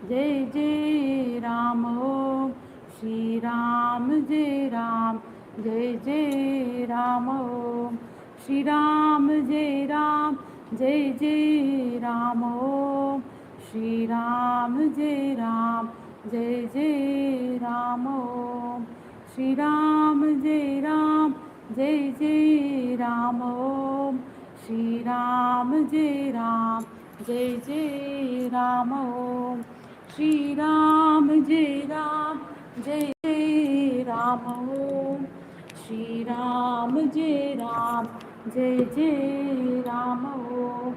Jai Jai Ram Om Shri Ram Jai Ram Jai Jai Ram Om Shri Ram Jai Ram Jai Jai Ram Om Shri Ram Jai Ram Jai Jai Ram Om Shri Ram Jai Ram Jai Jai Ram Om Shri Ram Jai Ram Jai Jai Ram Om Shri Ram Jai Ram Jai Jai Ram Om Shri Ram Jai Ram Jai Jai Ram Om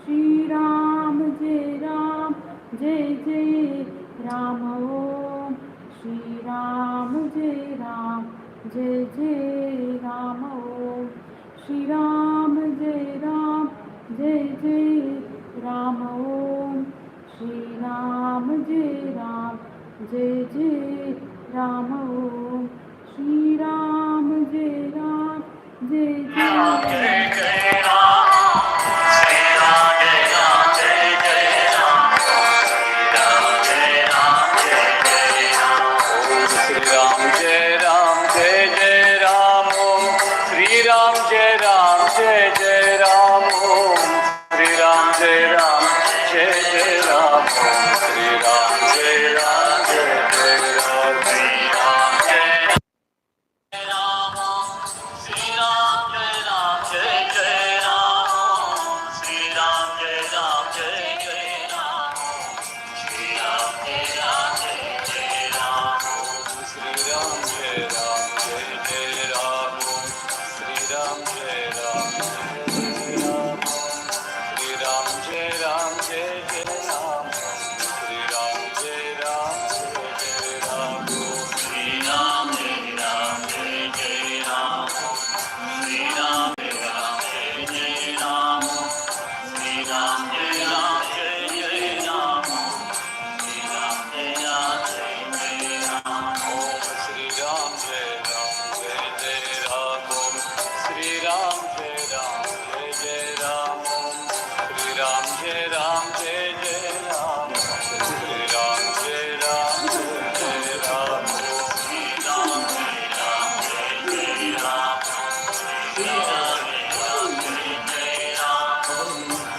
Shri Ram Jai Ram Jai Jai Ram Om Shri Ram Jai Ram Jai Jai Ram Om Shri Ram Jai Ram Jai Jai Ram Om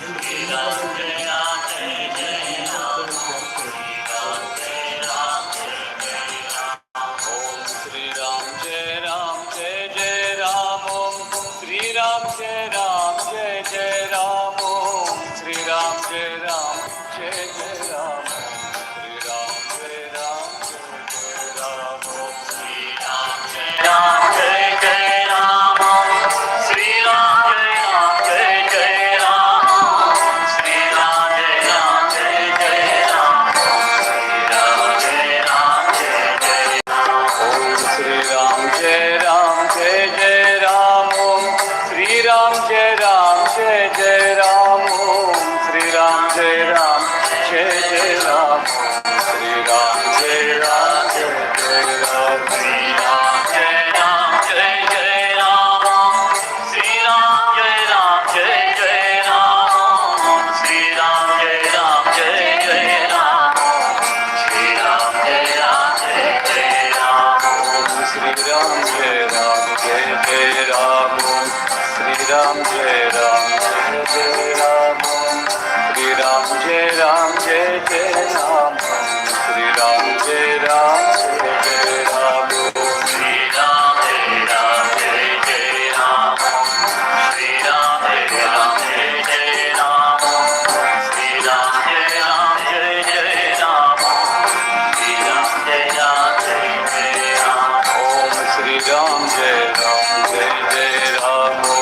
Shri Ram Jai Ram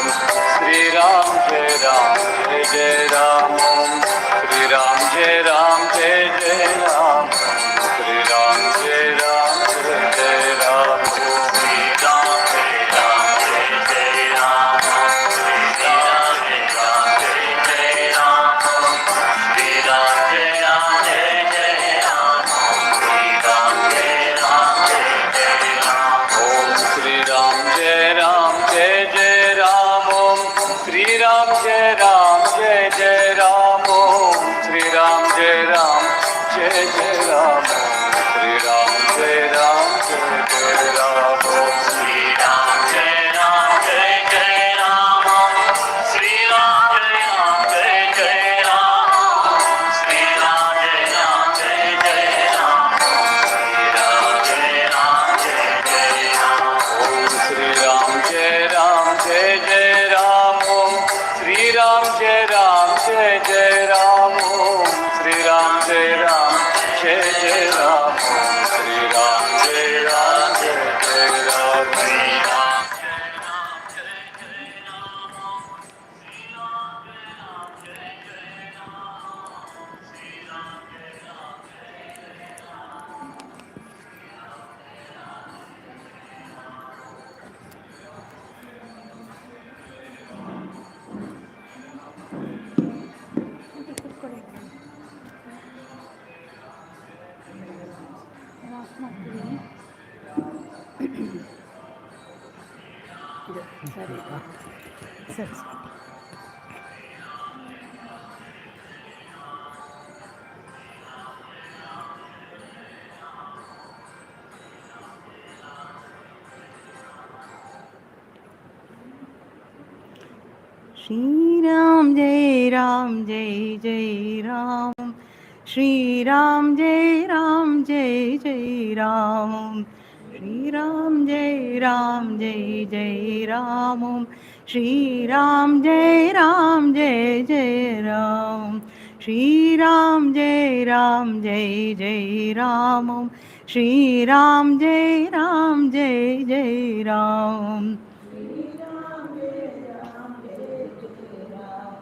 Jai Jai Ram Om Shri Ram Jai Ram Jai Jai Jai Ram, Sri Ram Jai Ram Jai Jai Ram, Sri Ram Jai Ram Jai Jai Ram, Sri Ram Jai Ram Jai Jai Ram, Sri Ram Jai Ram Jai Jai Ram, Sri Ram Jai Ram Jai Jai Ram, Sri Ram Jai Ram Jai Jai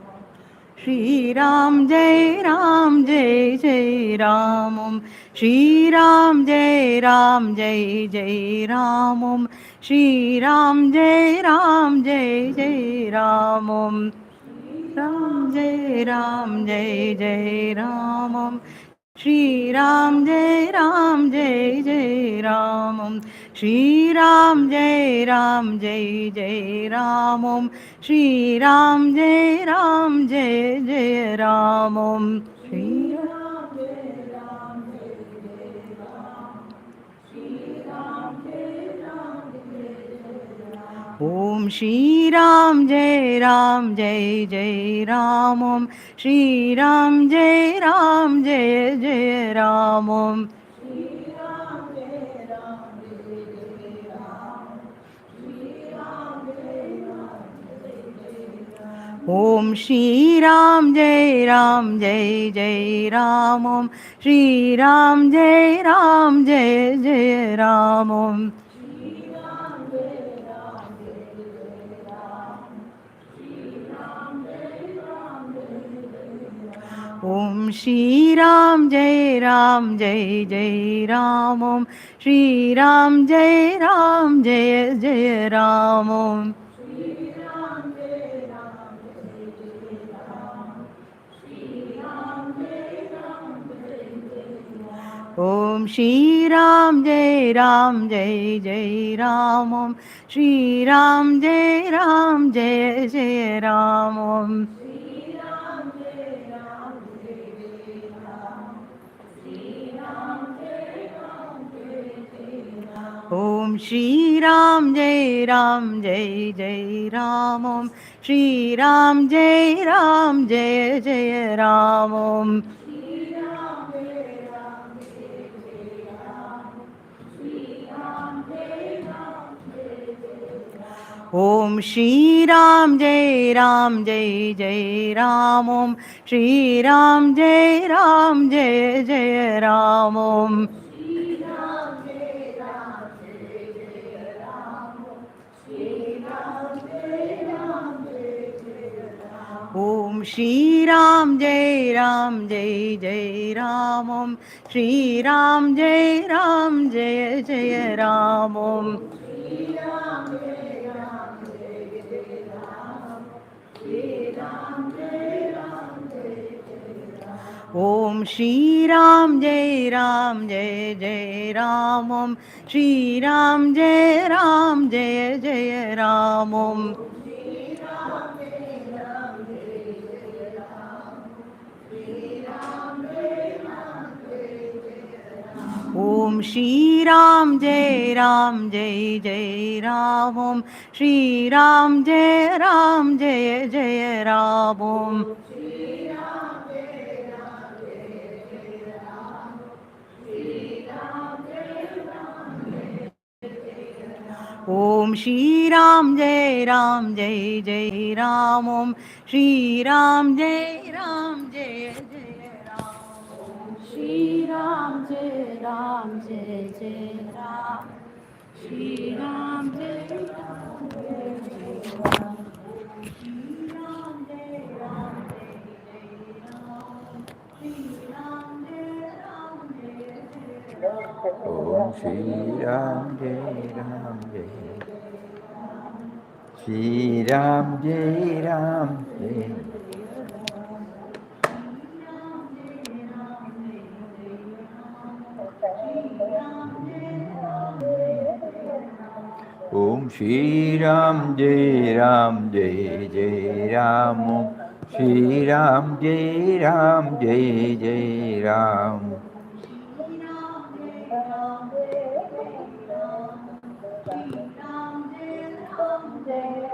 Ram, Sri Ram Jai Ram Jai Jai Ram, Sri Ram Jai Ram Jai Jai Ram, Sri Ram Jai Ram Jai Jai Ram, Sri Ram Jai Ram Jai Jai Ram, Sri Ram Jai Ram Jai Jai Ram, Sri Ram Jai Ram Jai Jai Shri Ram Jai Ram Jai Jai Ram, Shri Ram Jai Ram Jai Jai Ram, Shri Ram Jai Ram Jai Jai Ram, Shri Ram Jai Ram Jai Jai Ram, Shri Ram Jai Ram Jai Jai Ram, Shri Ram Jai Ram Jai Jai Ram. Shri Ram Jai Ram Jai Jai Ram, Shri Ram Jai Ram Jai Jai Ram, Shri Ram Jai Ram Jai Jai Ram, Ram Jai Ram Jai Jai Ram, Shri Ram Jai Ram Jai Jai Ram, Shri Ram Jai Ram Jai Jai Ram, Shri Ram Jai Ram Jai Jai Ram, Shri Om Shri Ram Jai Ram Jai Jai Ram, Om Shri Ram Jai Ram Jai Jai Ram, Om Om Shri Ram Jai Ram Jai Jai Ram, Om Shri Ram Jai Ram Jai Jai Ram, Om Om Shri Ram Jai Ram Jai Jai Ram, Om Shri Ram Jai Ram Jai Jai Ram, Om Om Shri Ram Jai Ram Jai Jai Ram, Om Shri Ram Jai Ram Jai Jai Ram, Om Om Shri Ram Jai Ram Jai Jai Ram, Om Shri Ram Jai Ram Jai Jai Ram, Om Om Shri Ram Jai Ram Jai Jai Ram, Om Shri Ram Jai Ram Jai Jai Ram, Om Om Shri Ram Jai Ram Jai Jai Ram, Om Shri Ram Jai Ram Jai Jai Ram, Om Om Shri Ram Jai Ram Jai Jai Ram, Om Shri Ram Jai Ram Jai Jai Ram, Om Om Shri Ram Jai Ram Jai Jai Ram. Om Shri Ram Jai Ram Jai Jai Ram. Om Om Shri Ram Jai Ram Jai Jai Ram. Om Shri Ram Jai Ram Jai Jai Ram. Shri Ram Jai Ram Jai Jai Ram. Shri Ram Jai Ram Jai Jai Ram. Shri Ram Jai Ram Jai Jai Ram. Shri Ram Jai Ram Jai Jai Ram. Om Shri Ram Jai Ram Jai Shri Ram Jai Ram Jai Om Shri Ram Jai Ram Jai Jai Ram. Om Shri Ram Jai Ram Jai Jai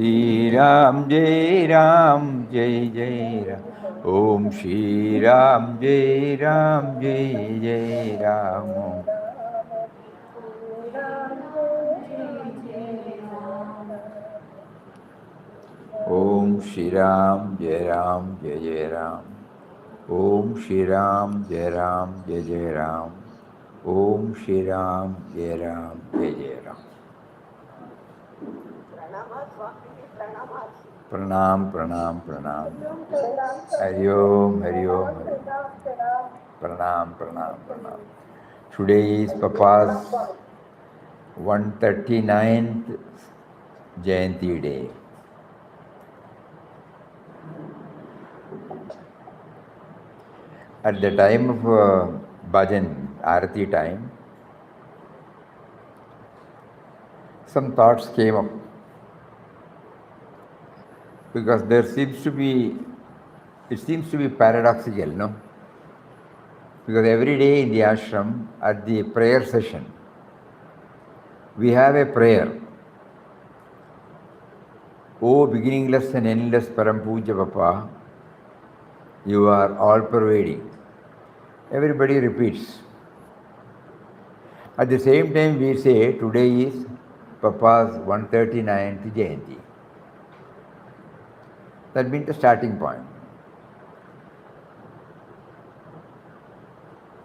Ram. Shri Ram Jai Ram Jai Jai Ram. Shri Ram Jai Ram Jai Jai Ram. Om Shri Ram Jai Ram Jai Jai Ram. Om Shri Ram Jai Ram Jai Jai Ram. Om Shri Ram Jai Ram Jai Jai Ram. Om Shri Ram Jai Ram Jai Jai Ram. Pranam, pranam, pranam. Hari Om, Hari Om, Hari Om. Pranam, pranam, pranam. Today is Papa's 139th Jayanti day. At the time of bhajan, arati time, some thoughts came up. Because it seems to be paradoxical, no? Because every day in the ashram, at the prayer session, we have a prayer. O beginningless and endless Param Puja Papa, you are all pervading. Everybody repeats. At the same time, we say today is Papa's 139th Jayanti. That means the starting point.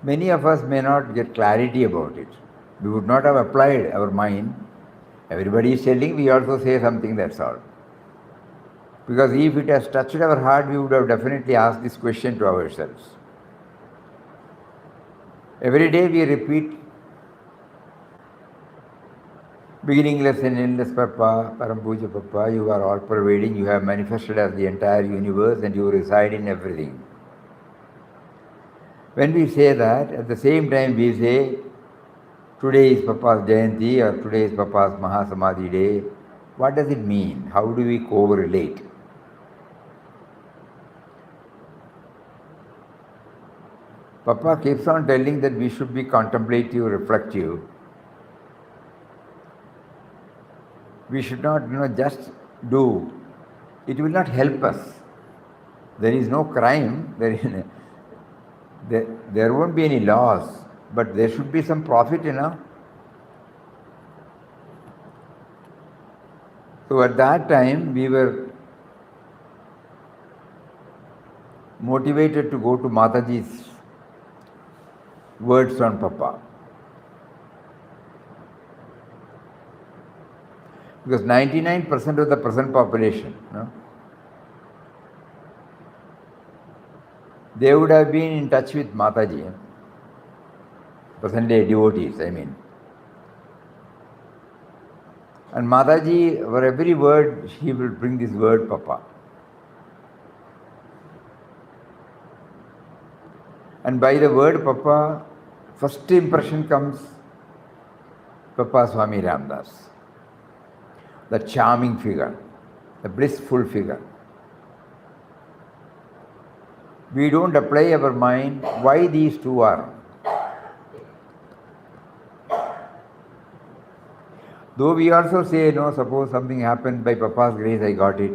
Many of us may not get clarity about it. We would not have applied our mind. Everybody is telling, we also say something, that's all. Because if it has touched our heart, we would have definitely asked this question to ourselves. Every day we repeat, beginningless and endless Papa, Param Puja Papa, you are all pervading, you have manifested as the entire universe and you reside in everything. When we say that, at the same time we say, today is Papa's Jayanti or today is Papa's Mahasamadhi day, what does it mean? How do we correlate? Papa keeps on telling that we should be contemplative, reflective. We should not, just do. It will not help us. There is no crime. There won't be any loss, but there should be some profit, So at that time, we were motivated to go to Mataji's words on Papa. Because 99% of the present population, they would have been in touch with Mataji, present-day devotees, I mean. And Mataji, for every word, he will bring this word Papa. And by the word Papa, first impression comes Papa Swami Ramdas. The charming figure, the blissful figure. we don't apply our mind why these two are. Though we also say, no, suppose something happened by Papa's grace, I got it.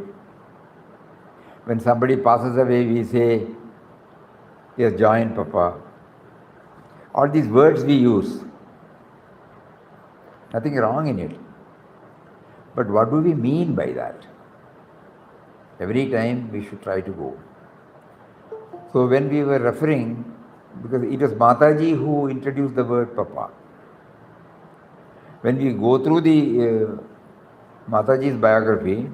When somebody passes away, we say, he has joined Papa. All these words we use, nothing wrong in it. But what do we mean by that? Every time we should try to go. So when we were referring, because it was Mataji who introduced the word Papa. When we go through the Mataji's biography,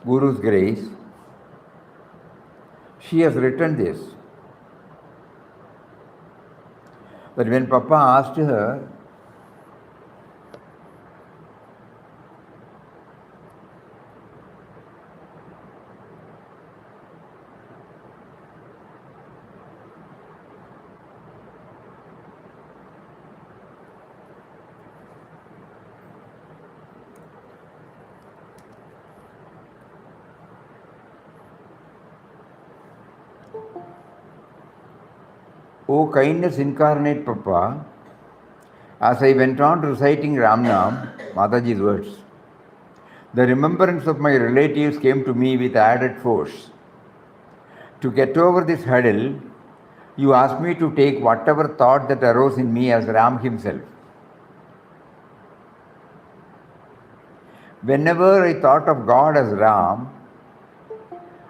Guru's grace, she has written this. That when Papa asked her, O kindness incarnate Papa, as I went on reciting Ramnam, Mataji's words, the remembrance of my relatives came to me with added force. To get over this hurdle, you asked me to take whatever thought that arose in me as Ram himself. Whenever I thought of God as Ram,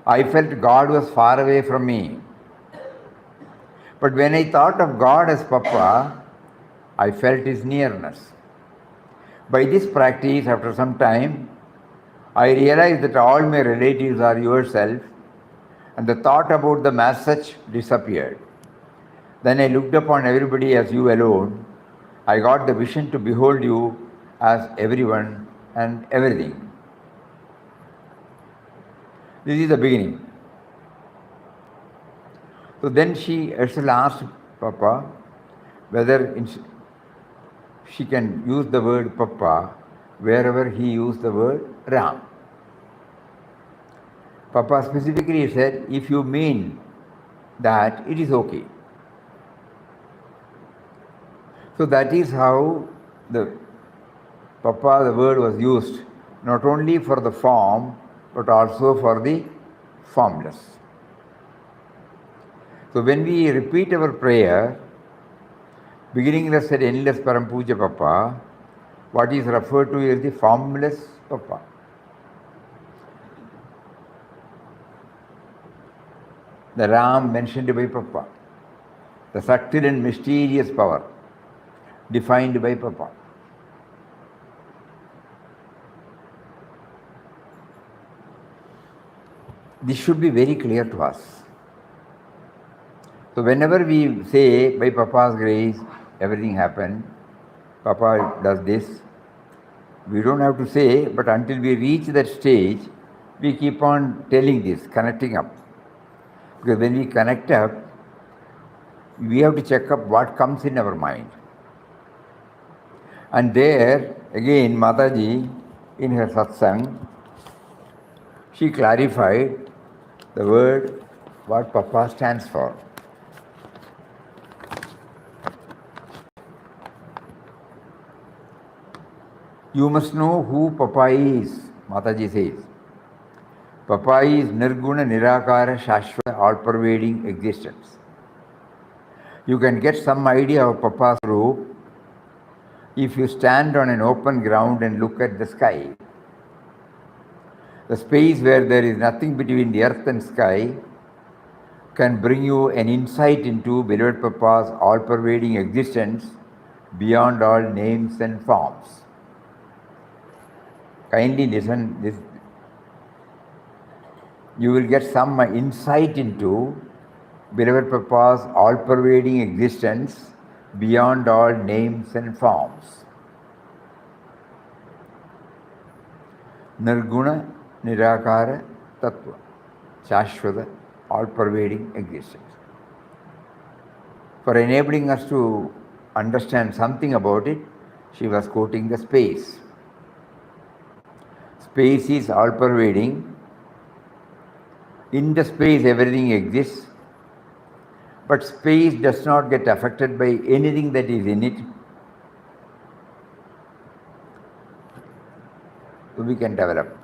I felt God was far away from me. But when I thought of God as Papa, I felt his nearness. By this practice, after some time, I realized that all my relatives are yourself, and the thought about them as such disappeared. Then I looked upon everybody as you alone. I got the vision to behold you as everyone and everything. This is the beginning. So then she herself asked Papa whether she can use the word Papa wherever he used the word Ram. Papa specifically said, if you mean that, it is okay. So that is how the Papa, the word was used, not only for the form, but also for the formless. So when we repeat our prayer, beginningless and endless Param Puja Papa, what is referred to as the formless Papa. The Ram mentioned by Papa, the subtle and mysterious power defined by Papa. This should be very clear to us. So whenever we say, by Papa's grace, everything happened, Papa does this, we don't have to say, but until we reach that stage, we keep on telling this, connecting up. Because when we connect up, we have to check up what comes in our mind. And there, again, Mataji, in her Satsang, she clarified the word, what Papa stands for. You must know who Papa is, Mataji says. Papa is Nirguna Nirakara Shashvata, all-pervading existence. You can get some idea of Papa's roop if you stand on an open ground and look at the sky. The space where there is nothing between the earth and sky can bring you an insight into beloved Papa's all-pervading existence beyond all names and forms. Kindly listen, this. You will get some insight into beloved Papa's all-pervading existence beyond all names and forms. Nirguna Nirakara Tattva, Shashvata, all-pervading existence. For enabling us to understand something about it, she was quoting the space. Space is all-pervading In the space, everything exists, but space does not get affected by anything that is in it. So we can develop.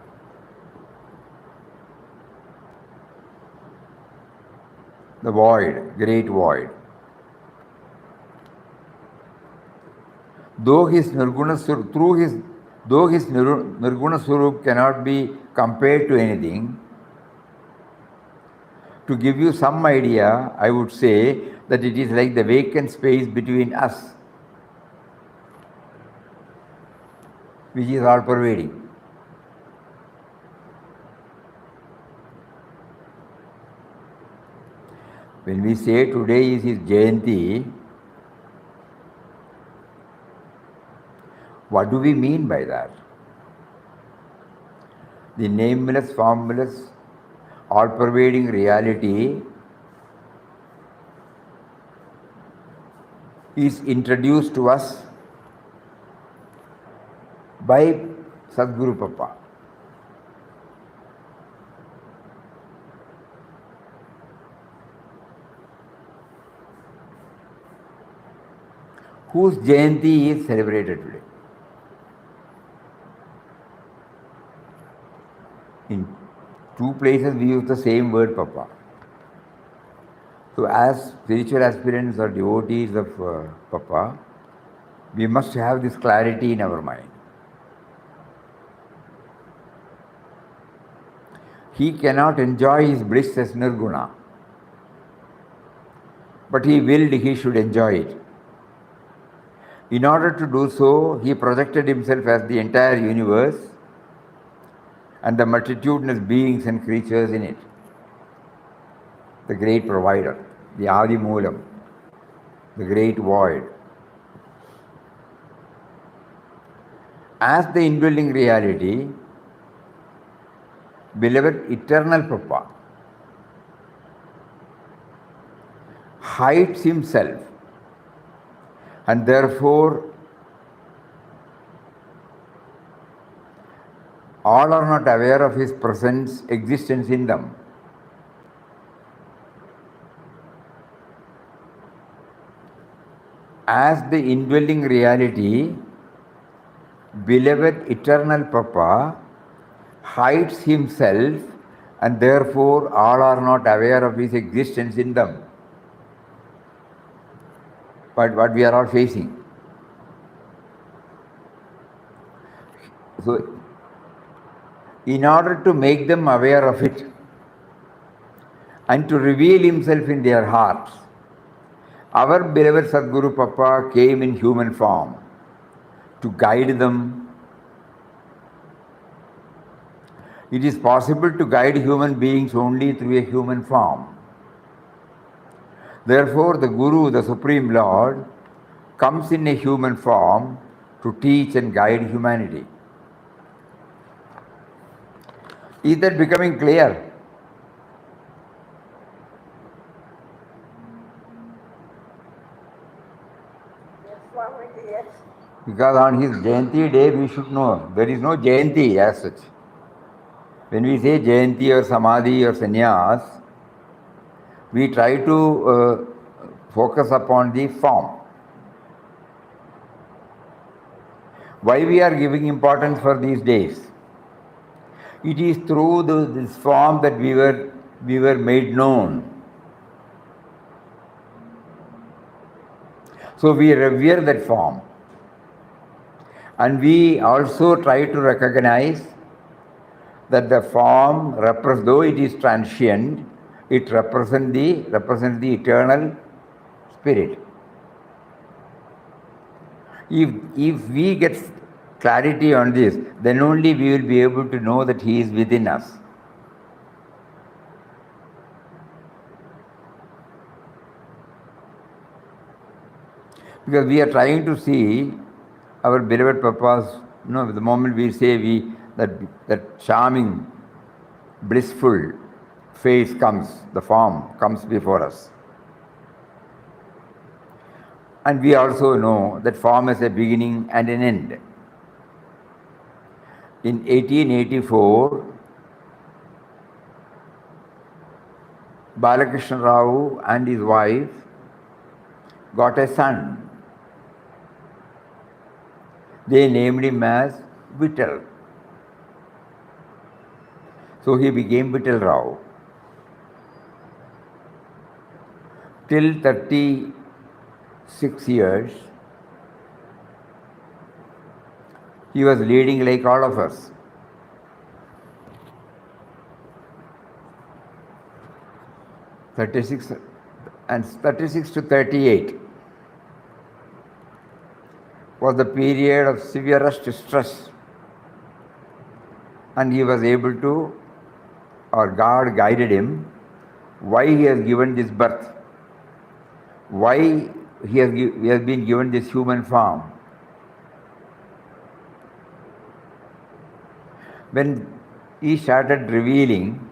The void, great void. Though his Nirguna Swarup cannot be compared to anything, to give you some idea, I would say that it is like the vacant space between us, which is all pervading. When we say today is his Jayanti, what do we mean by that? The nameless, formless, all-pervading reality is introduced to us by Sadguru Papa. Whose Jayanti is celebrated today. In two places we use the same word Papa. So as spiritual aspirants or devotees of Papa, we must have this clarity in our mind. He cannot enjoy his bliss as Nirguna, but he willed he should enjoy it. In order to do so, he projected himself as the entire universe and the multitudinous beings and creatures in it. The great provider, the Adi Moolam, the great void. As the indwelling reality, beloved eternal Papa hides himself, and therefore all are not aware of his presence, existence in them. As the indwelling reality, beloved eternal Papa hides himself, and therefore all are not aware of his existence in them. But what we are all facing. So, in order to make them aware of it and to reveal himself in their hearts, our beloved Sadguru Papa came in human form to guide them. It is possible to guide human beings only through a human form. Therefore, the Guru, the Supreme Lord, comes in a human form to teach and guide humanity. Is that becoming clear? Because on his Jayanti day we should know. There is no Jayanti as such. When we say Jayanti or Samadhi or Sannyas, we try to focus upon the form. Why we are giving importance for these days? It is through this form that we were made known. So we revere that form. And we also try to recognize that the form, though it is transient, it represents the eternal spirit. If we get clarity on this, then only we will be able to know that he is within us. Because we are trying to see our beloved Papa's, the moment we say that charming, blissful face comes, the form comes before us. And we also know that form has a beginning and an end. In 1884, Balkrishna Rao and his wife got a son. They named him as Vittal. So he became Vittal Rao. Till 36 years, he was leading like all of us. '36 to 38 was the period of severest stress, and he was able to, or God guided him, why he has given this birth, why he has been given this human form. When he started revealing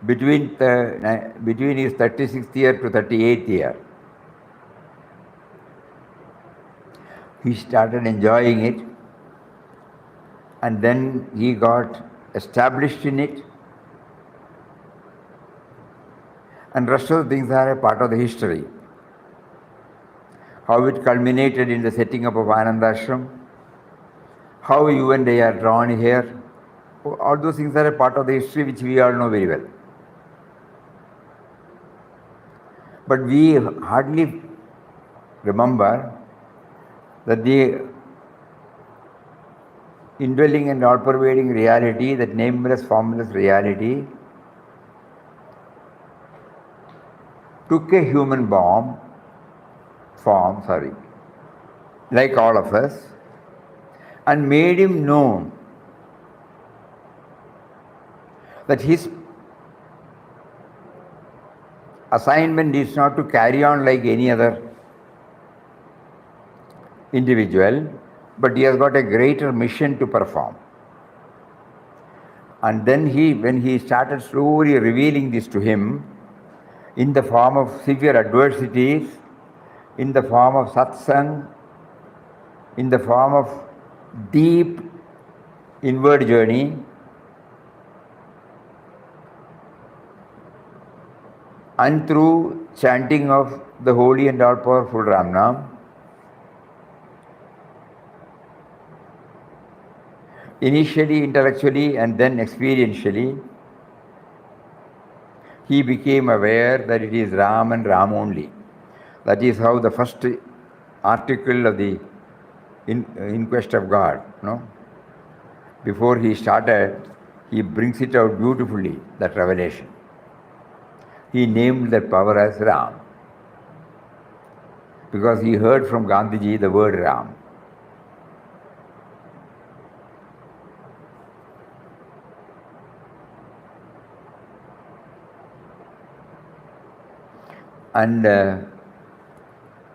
between his 36th year to 38th year, he started enjoying it, and then he got established in it, and rest of the things are a part of the history. How it culminated in the setting up of Anandashram, how you and I are drawn here, all those things are a part of the history which we all know very well. But we hardly remember that the indwelling and all-pervading reality, that nameless, formless reality, took a human form, like all of us, and made him known that his assignment is not to carry on like any other individual, but he has got a greater mission to perform. And then when he started slowly revealing this to him in the form of severe adversities, in the form of satsang, in the form of deep inward journey, and through chanting of the holy and all-powerful Ram Nam, initially intellectually and then experientially, he became aware that it is Ram and Ram only. That is how the first article of the In Quest of God, before he started, he brings it out beautifully, that revelation. He named that power as Ram, because he heard from Gandhiji the word Ram. And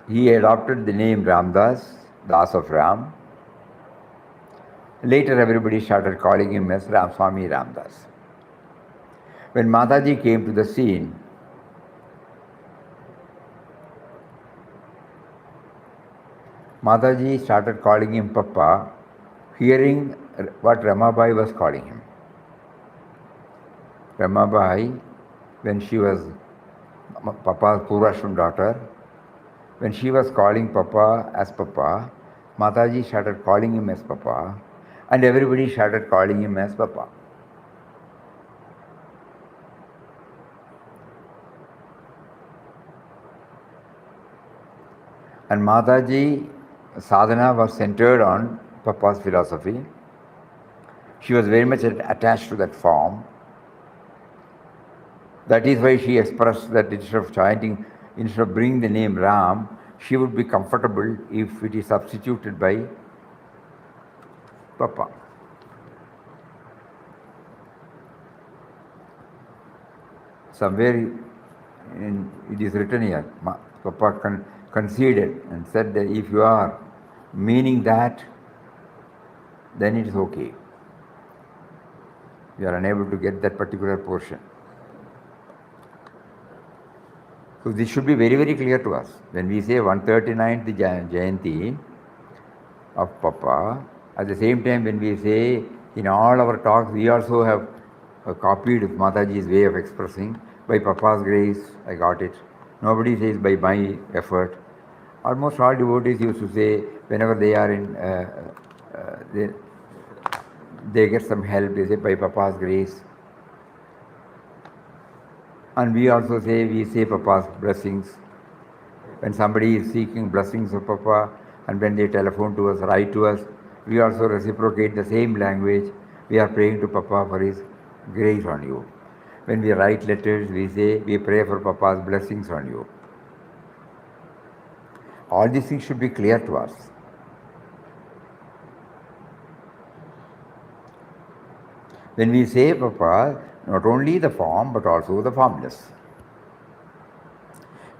he adopted the name Ramdas, Das of Ram. Later everybody started calling him as Swami Ramdas. When Mataji came to the scene, Mataji started calling him Papa, hearing what Ramabai was calling him. Ramabai, when she was Papa's poorvashram daughter, when she was calling Papa as Papa, Mataji started calling him as Papa, and everybody started calling him as Papa. And Mataji sadhana was centered on Papa's philosophy. She was very much attached to that form. That is why she expressed that instead of bringing the name Ram, she would be comfortable if it is substituted by Papa. Somewhere it is written here, Papa conceded and said that if you are meaning that, then it is okay. You are unable to get that particular portion. So this should be very, very clear to us. When we say 139th Jayanti of Papa, at the same time when we say in all our talks, we also have copied Mataji's way of expressing. By Papa's grace, I got it. Nobody says by my effort. Almost all devotees used to say whenever they are in, they get some help, they say by Papa's grace. And we also say, we say Papa's blessings. When somebody is seeking blessings of Papa, and when they telephone to us, write to us, we also reciprocate the same language. We are praying to Papa for his grace on you. When we write letters, we say, we pray for Papa's blessings on you. All these things should be clear to us. When we say Papa, not only the form, but also the formless.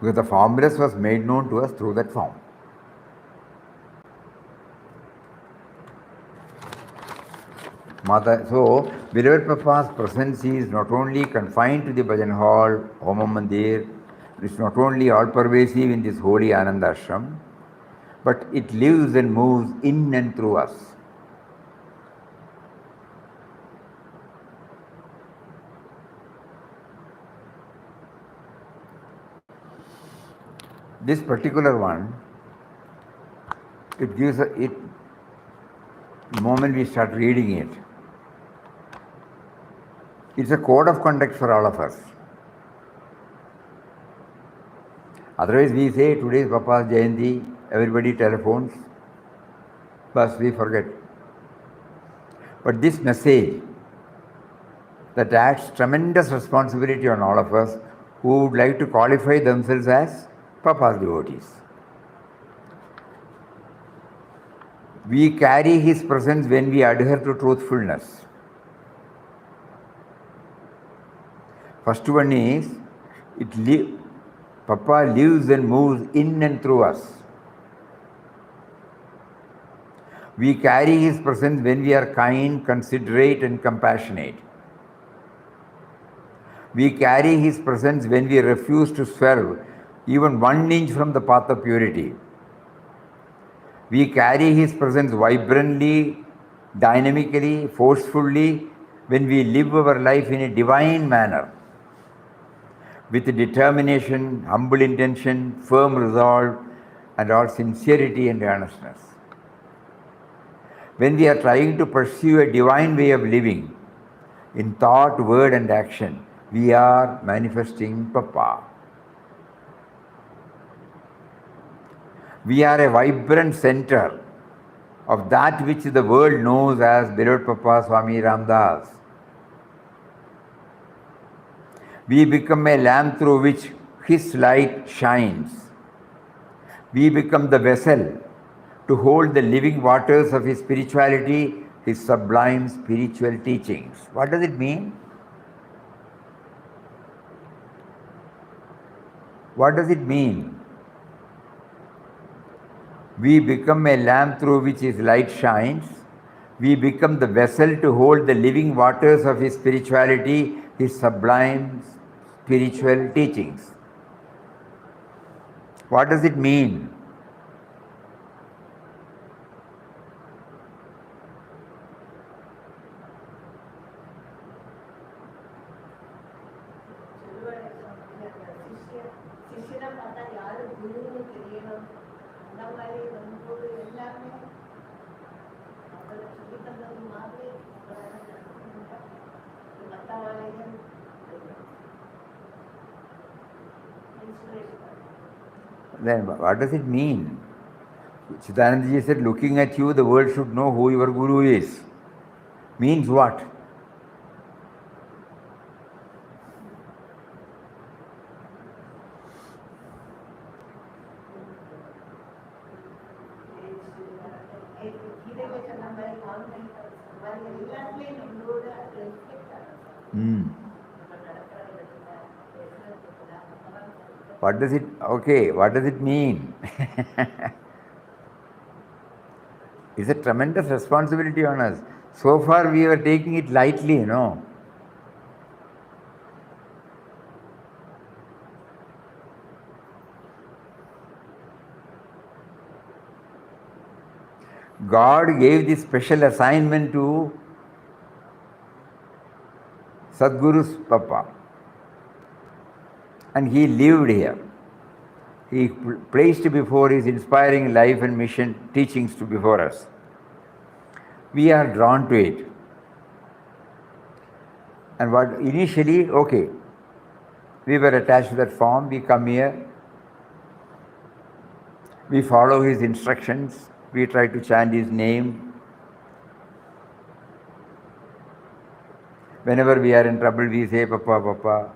Because the formless was made known to us through that form. So, beloved Papa's presence is not only confined to the bhajan hall, Homa Mandir, it's not only all pervasive in this holy Anandashram, but it lives and moves in and through us. This particular one, it gives the moment we start reading it, it's a code of conduct for all of us. Otherwise we say today is Papa's Jayanti, everybody telephones, but we forget. But this message that adds tremendous responsibility on all of us who would like to qualify themselves as Papa's devotees. We carry his presence when we adhere to truthfulness. First one is, Papa lives and moves in and through us. We carry his presence when we are kind, considerate and compassionate. We carry his presence when we refuse to swerve even 1 inch from the path of purity. We carry his presence vibrantly, dynamically, forcefully when we live our life in a divine manner, with determination, humble intention, firm resolve, and all sincerity and earnestness. When we are trying to pursue a divine way of living, in thought, word, and action, we are manifesting Papa. We are a vibrant center of that which the world knows as beloved Papa Swami Ramdas. We become a lamp through which his light shines. We become the vessel to hold the living waters of his spirituality, his sublime spiritual teachings. What does it mean? What does it mean? We become a lamp through which his light shines. We become the vessel to hold the living waters of his spirituality, his sublime spiritual teachings. What does it mean? Then what does it mean? Chidanandaji said, looking at you, the world should know who your Guru is. Means what? What does it mean? It's a tremendous responsibility on us. So far we were taking it lightly, you know. God gave this special assignment to Sadguru's Papa. And he lived here. He placed before his inspiring life and mission teachings to before us. We are drawn to it. And what initially, okay, we were attached to that form, we come here, we follow his instructions, we try to chant his name. Whenever we are in trouble, we say, Papa, Papa.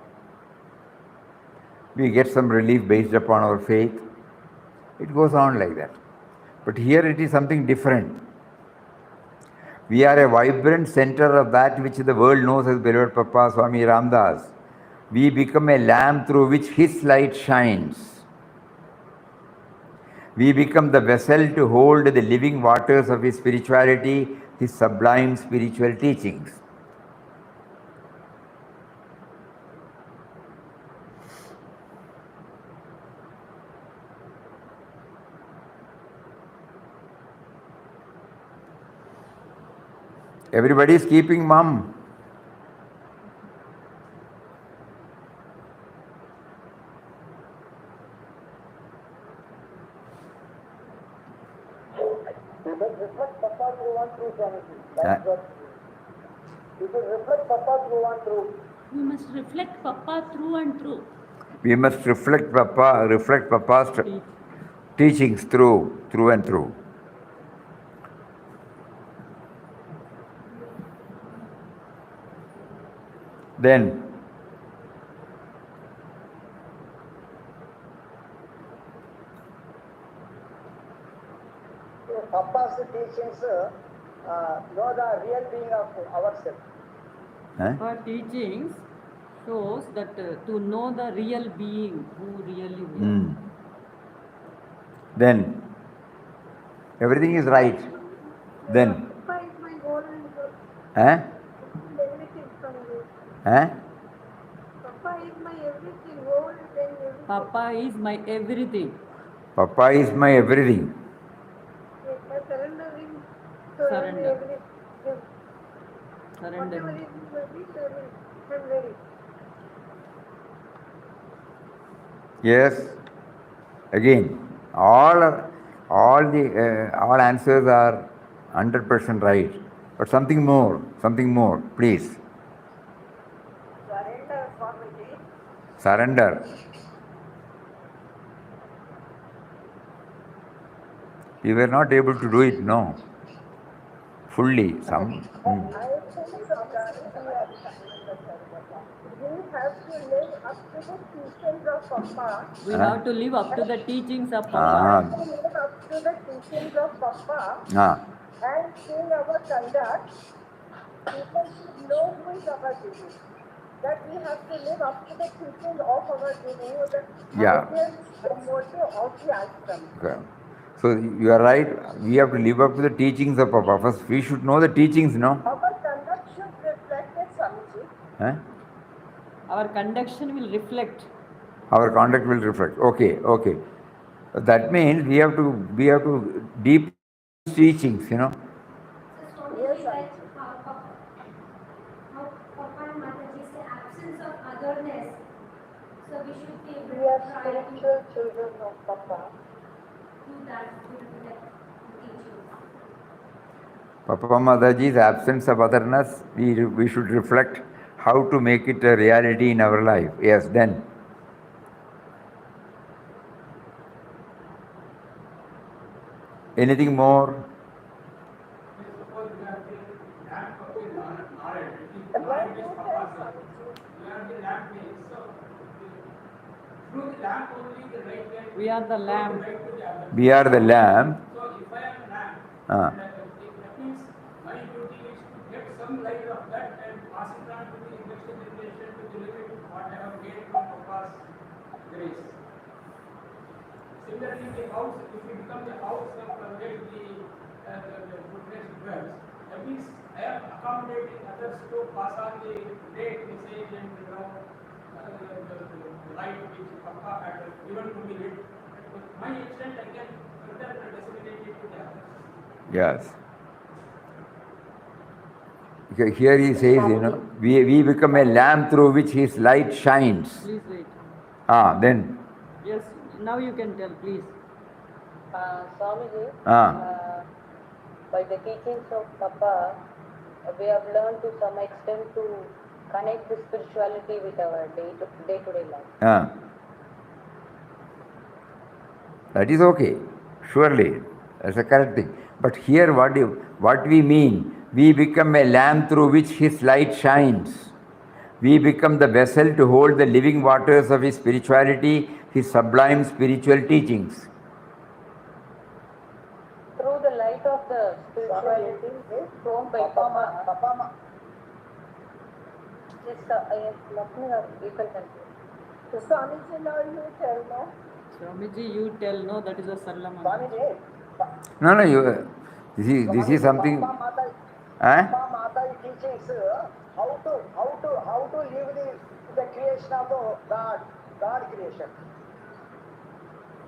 We get some relief based upon our faith. It goes on like that. But here it is something different. We are a vibrant center of that which the world knows as beloved Papa Swami Ramdas. We become a lamp through which his light shines. We become the vessel to hold the living waters of his spirituality, his sublime spiritual teachings. Everybody is keeping mum. You must reflect Papa through and through, Swamiji. That's what you should reflect Papa through and through. We must reflect Papa through and through. We must reflect Papa's teachings through and through. Then, Papa's teachings know the real being of ourselves. Our teachings shows that to know the real being, who really we are. Then, everything is right. Then, Papa is my whole and everything from you. Papa is my everything, whole and everything. Papa is my everything. Papa is my everything. Yes, by surrendering to Surrender. everything. Surrender. Whatever is I'm ready. Yes. Again, all answers are 100% right. But something more, please. Surrender, Swamiji. Surrender. We were not able to do it, no. Fully. Some. I think we have to live up to the teachings of Papa. We have to live up to the teachings of We Papa. have to live up to the teachings of Papa Ah. and in our conduct, people should know who is our Guru. That we have to live up to the teachings of our Guru, the Yeah. motto of the ashram. Okay. So you are right. We have to live up to the teachings of Papa. First, we should know the teachings, no? Our conduct should reflect it, Swamiji. Our conduction will reflect. Our conduct will reflect. Okay. That means we have to deep teachings, Yes, Swamiji, like how Papa and Mataji say absence of otherness. So we should be able We to are try to spiritual children of Papa. do that with the teachings. Papa Mataji's absence of otherness, we should reflect how to make it a reality in our life. Yes, then. Anything more? We are the lamp. We are the lamp. So if I am lamp, that means my duty is to get some light of that and pass it on to the next generation to deliver what I have gained from Papa's grace. Similarly, the house, if we become the house of where the goodness dwells, that means I am accommodating others to pass on the great message and the light which Papa had given to me. To my extent, I can further disseminate it to the others. Yes. Here he says, we become a lamp through which his light shines. Please wait. Then. Yes, now you can tell, please. Swamiji, by the teachings of Papa, we have learned to some extent to connect the spirituality with our day-to-day life. That is okay, surely, that's a correct thing. But here what we mean, we become a lamp through which his light shines. We become the vessel to hold the living waters of his spirituality, his sublime spiritual teachings. Through the light of the spirituality shown by Papa. Yes, you can continue. So Swamiji, now you tell, no? Swamiji, you tell, no, that is a Sarla Mantra. Swamiji. No, this is something. Mataji teaches how to live the creation of the God creation.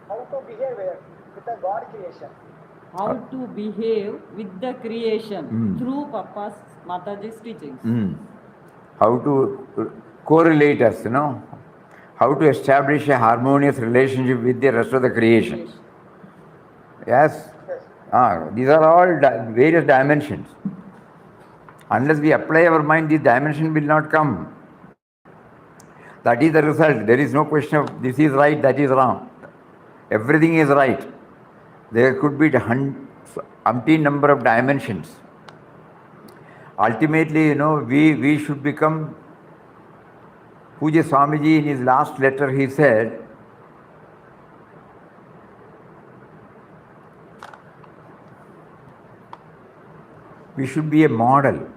How to behave with the God creation. How to behave with the creation through Papa's Mataji's teachings. How to correlate us, how to establish a harmonious relationship with the rest of the creation. Yes. These are all various dimensions. Unless we apply our mind, this dimension will not come. That is the result. There is no question of this is right, that is wrong. Everything is right. There could be umpteen number of dimensions. Ultimately, we should become. Puja Swamiji, in his last letter, he said, we should be a model.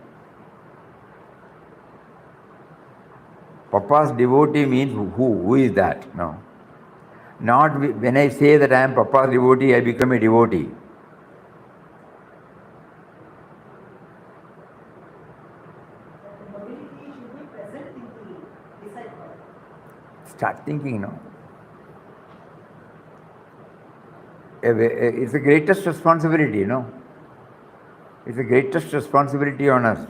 Papa's devotee means who? Who is that? No. Not when I say that I am Papa's devotee, I become a devotee. Start thinking, It's the greatest responsibility, It's the greatest responsibility on us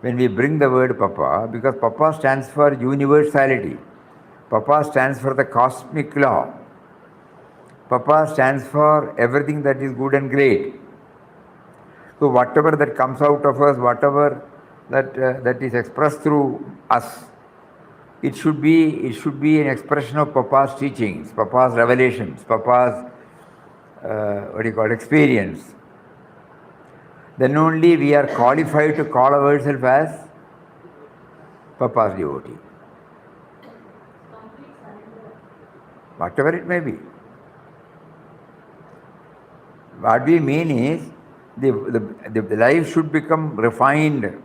when we bring the word Papa, because Papa stands for universality. Papa stands for the cosmic law. Papa stands for everything that is good and great. So whatever that comes out of us, whatever that is expressed through us, it should be an expression of Papa's teachings, Papa's revelations, Papa's experience. Then only we are qualified to call ourselves as Papa's devotee. Whatever it may be. What we mean is the life should become refined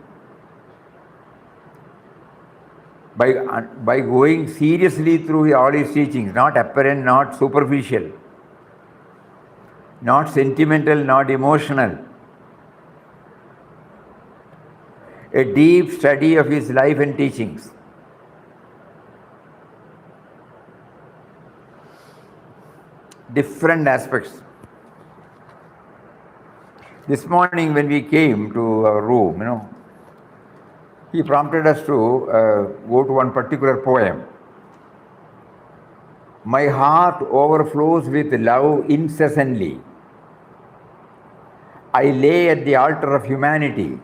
by going seriously through all his teachings, not apparent, not superficial, not sentimental, not emotional. A deep study of his life and teachings. Different aspects. This morning when we came to our room, he prompted us to go to one particular poem. My heart overflows with love incessantly. I lay at the altar of humanity.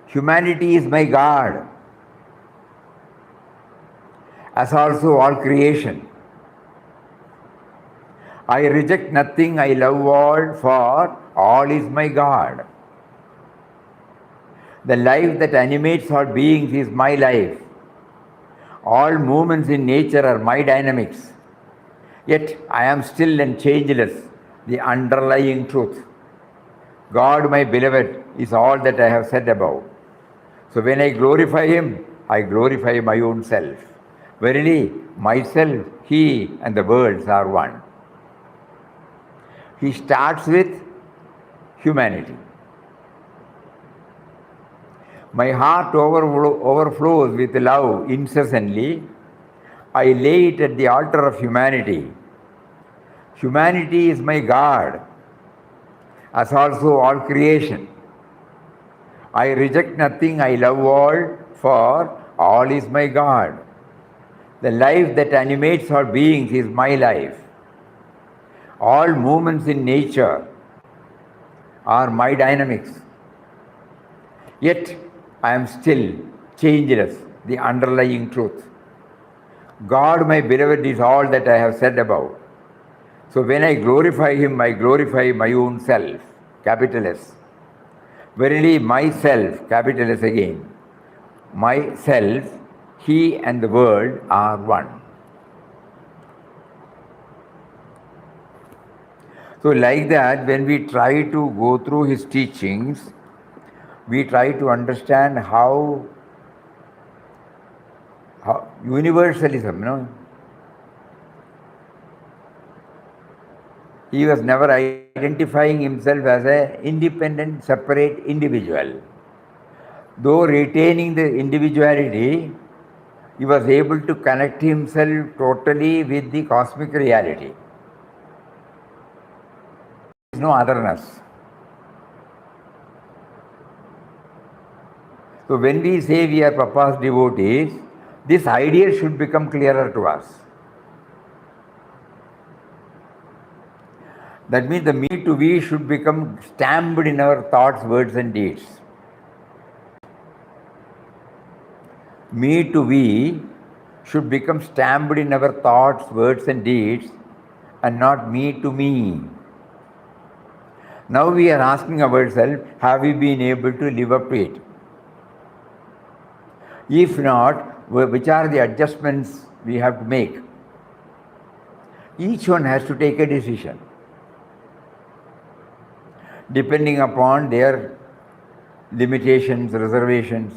Humanity is my God, as also all creation. I reject nothing, I love all, for all is my God. The life that animates all beings is my life. All movements in nature are my dynamics. Yet I am still and changeless, the underlying truth. God, my beloved, is all that I have said above. So when I glorify Him, I glorify my own self. Verily, myself, He, and the worlds are one. He starts with humanity. My heart overflows with love incessantly. I lay it at the altar of humanity. Humanity is my God, as also all creation. I reject nothing, I love all, for all is my God. The life that animates our beings is my life. All movements in nature are my dynamics. Yet I am still changeless, the underlying truth. God, my beloved, is all that I have said above. So when I glorify Him, I glorify my own self, capital S. Verily, myself, capital S again. Myself, He and the world are one. So like that, when we try to go through His teachings, we try to understand how universalism, he was never identifying himself as an independent, separate individual. Though retaining the individuality, he was able to connect himself totally with the cosmic reality. There is no otherness. So when we say we are Papa's devotees, this idea should become clearer to us. That means the me to we should become stamped in our thoughts, words and deeds. Me to we should become stamped in our thoughts, words and deeds, and not me to me. Now we are asking ourselves, have we been able to live up to it? If not, which are the adjustments we have to make? Each one has to take a decision, depending upon their limitations, reservations.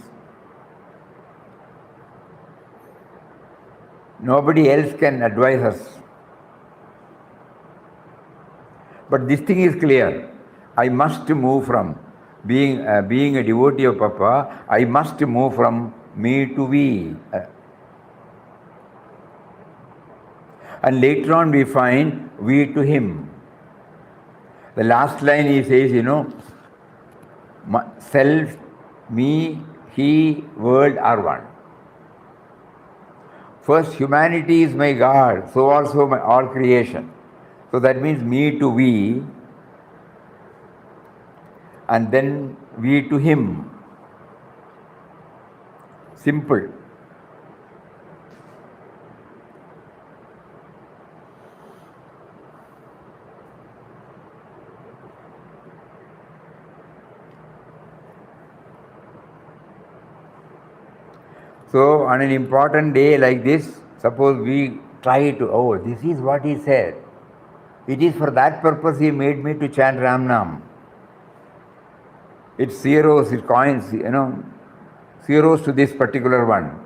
Nobody else can advise us. But this thing is clear. I must move from being a devotee of Papa, I must move from me to we. And later on we find we to him. The last line he says, self, me, he, world are one. First, humanity is my God, so also my all creation. So that means me to we, and then we to him. Simple. So on an important day like this, suppose we try to, this is what he said. It is for that purpose he made me to chant Ram Nam. It zeros, it coins, zeros to this particular one.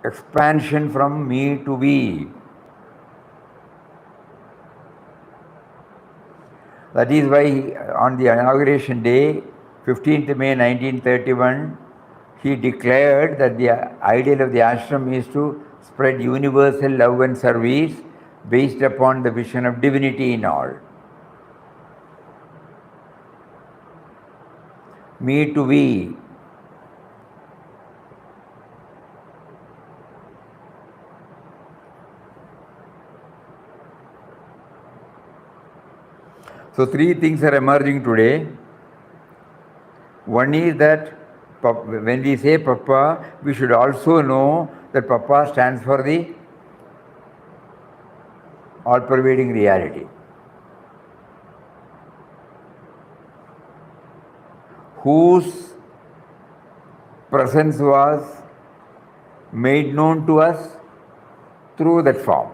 Expansion from me to we. That is why on the inauguration day, 15th May 1931, he declared that the ideal of the ashram is to spread universal love and service based upon the vision of divinity in all. Me to we. So three things are emerging today. One is that when we say Papa, we should also know that Papa stands for the all-pervading reality, whose presence was made known to us through that form.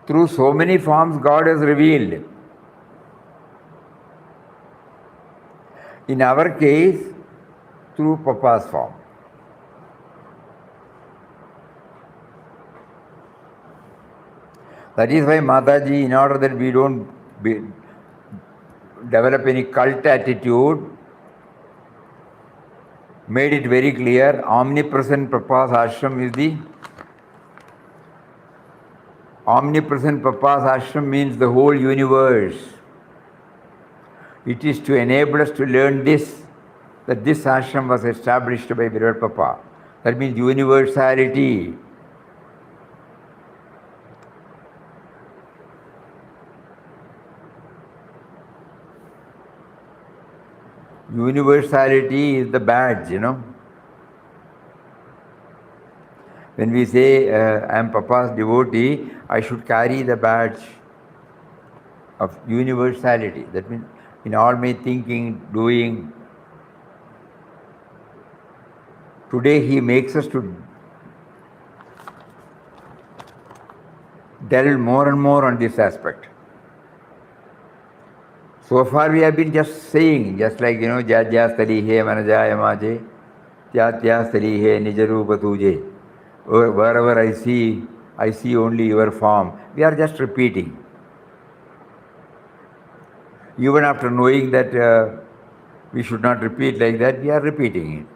Through so many forms God has revealed. In our case, through Papa's form. That is why Mataji, in order that we don't develop any cult attitude, made it very clear, omnipresent Papa's ashram is the Omnipresent Papa's ashram means the whole universe. It is to enable us to learn this, that this ashram was established by Beloved Papa. That means universality. Universality is the badge, When we say, I am Papa's devotee, I should carry the badge of universality. That means in all my thinking, doing. Today he makes us to delve more and more on this aspect. So far we have been just saying, just like, Jya Stali He Manajaya Maje, Tya Stali He Nijarupa Tuje. Wherever I see only your form. We are just repeating. Even after knowing that we should not repeat like that, we are repeating it.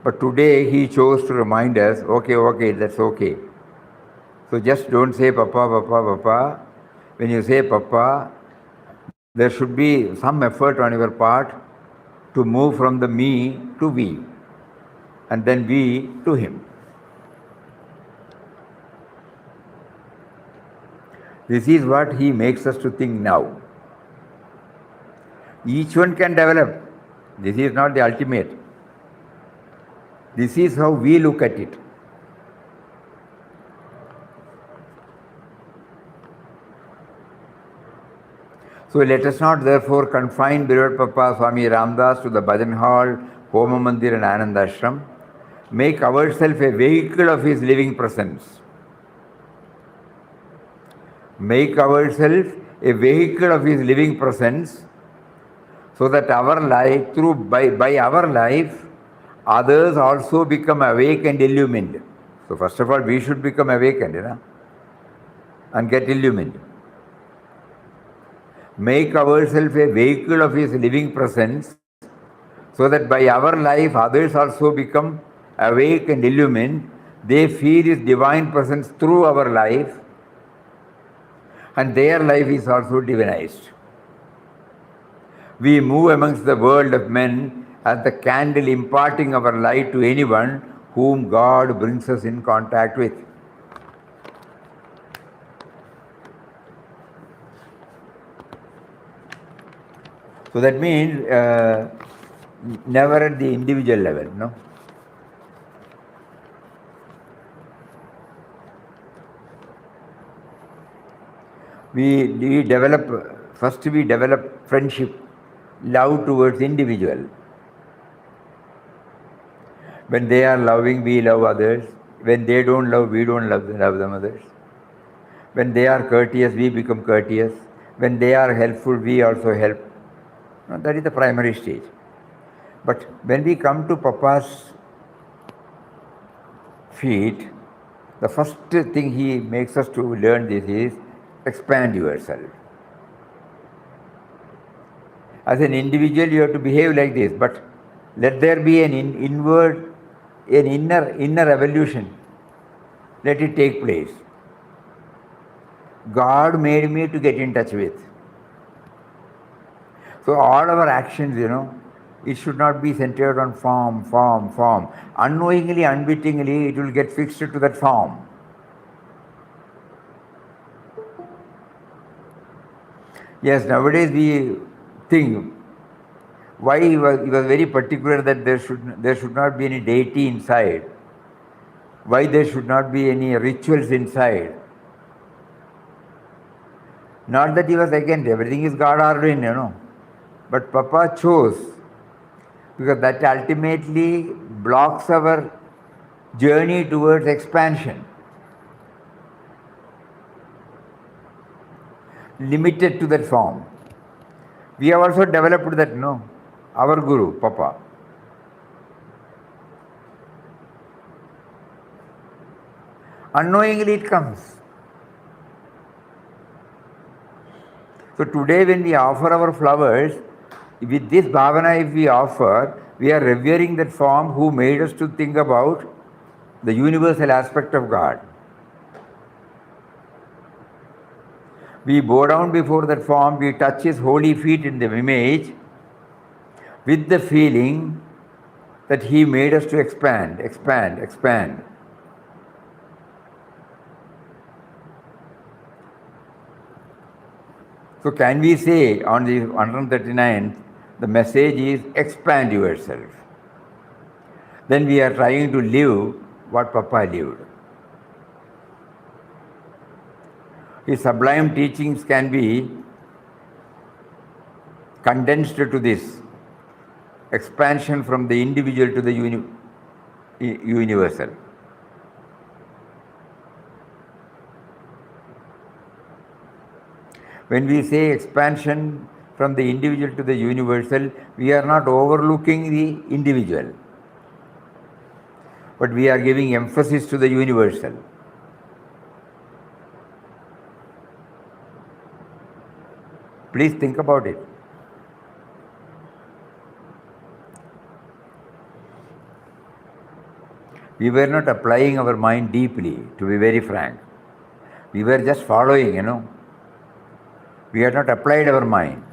But today he chose to remind us, okay, that's okay. So just don't say Papa, Papa, Papa. When you say Papa, there should be some effort on your part to move from the me to we, and then we to him. This is what he makes us to think now. Each one can develop. This is not the ultimate. This is how we look at it. So let us not therefore confine Beloved Papa Swami Ramdas to the Bhajan Hall, Homa Mandir and Anandashram. Make ourselves a vehicle of his living presence. Make ourselves a vehicle of his living presence, so that our life, by our life, others also become awake and illumined. So first of all, we should become awakened, and get illumined. Make ourselves a vehicle of his living presence, so that by our life, others also become awake and illumined. They feel his divine presence through our life, and their life is also divinized. We move amongst the world of men as the candle imparting our light to anyone whom God brings us in contact with. So that means never at the individual level, We develop friendship, love towards individual. When they are loving, we love others. When they don't love, we don't love them others. When they are courteous, we become courteous. When they are helpful, we also help. That is the primary stage. But when we come to Papa's feet, the first thing he makes us to learn this is expand yourself. As an individual, you have to behave like this, but let there be an inner evolution. Let it take place. God made me to get in touch with. So all our actions, it should not be centered on form. Unknowingly, unwittingly, it will get fixed to that form. Yes, nowadays we think, why he was very particular that there should not be any deity inside. Why there should not be any rituals inside. Not that he was against, everything is God ordained, But Papa chose, because that ultimately blocks our journey towards expansion. Limited to that form. We have also developed that, our Guru, Papa. Unknowingly it comes. So today when we offer our flowers, with this bhavana if we offer, we are revering that form who made us to think about the universal aspect of God. We bow down before that form, we touch his holy feet in the image with the feeling that he made us to expand, expand, expand. So can we say on the 139th, the message is expand yourself. Then we are trying to live what Papa lived. His sublime teachings can be condensed to this expansion from the individual to the universal. When we say expansion from the individual to the universal, we are not overlooking the individual, but we are giving emphasis to the universal. Please think about it. We were not applying our mind deeply, to be very frank. We were just following, We had not applied our mind.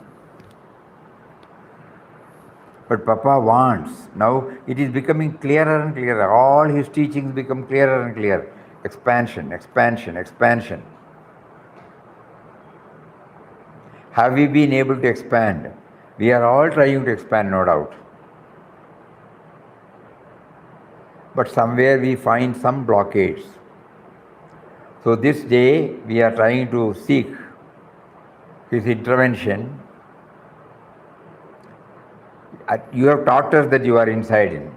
But Papa wants. Now it is becoming clearer and clearer. All his teachings become clearer and clearer. Expansion, expansion, expansion. Have we been able to expand? We are all trying to expand, no doubt. But somewhere we find some blockades. So this day we are trying to seek his intervention. You have taught us that you are inside him.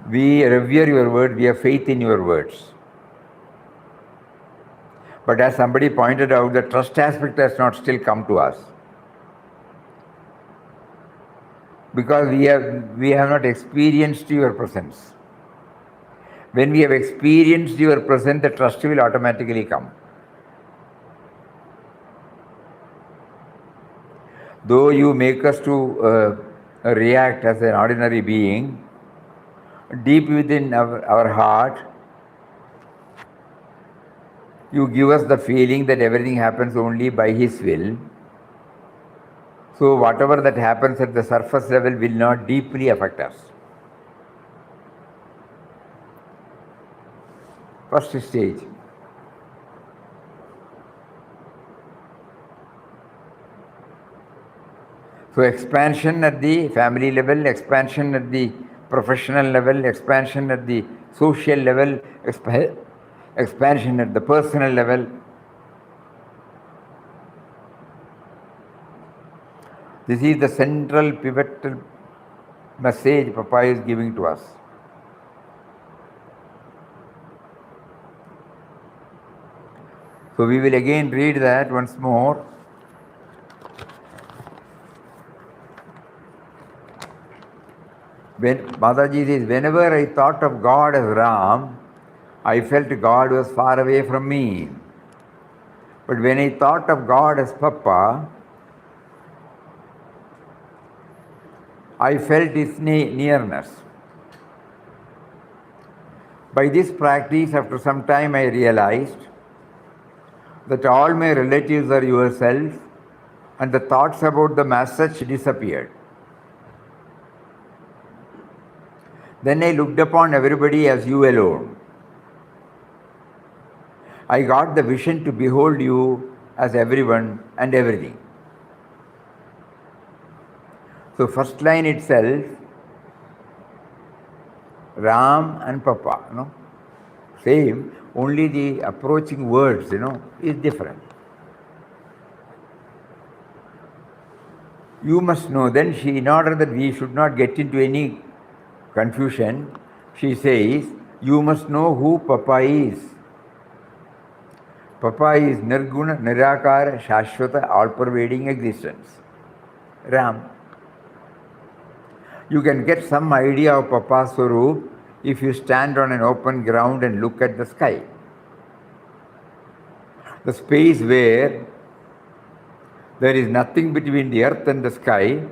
We revere your word, we have faith in your words. But as somebody pointed out, the trust aspect has not still come to us. Because we have not experienced your presence. When we have experienced your presence, the trust will automatically come. Though you make us to react as an ordinary being, deep within our heart, you give us the feeling that everything happens only by His will. So whatever that happens at the surface level will not deeply affect us. First stage. So expansion at the family level, expansion at the professional level, expansion at the social level, expansion at the personal level. This is the central pivotal message Papa is giving to us. So we will again read that once more. When Mataji says, whenever I thought of God as Ram, I felt God was far away from me. But when I thought of God as Papa, I felt His nearness. By this practice, after some time I realized that all my relatives are yourself, and the thoughts about them as such disappeared. Then I looked upon everybody as you alone. I got the vision to behold you as everyone and everything. So first line itself, Ram and Papa, same, only the approaching words, is different. You must know, then she, in order that we should not get into any confusion, she says, you must know who Papa is. Papa is Nirguna, Nirakara, Shashvata, all-pervading existence. Ram. You can get some idea of Papa's Swarup if you stand on an open ground and look at the sky. The space where there is nothing between the earth and the sky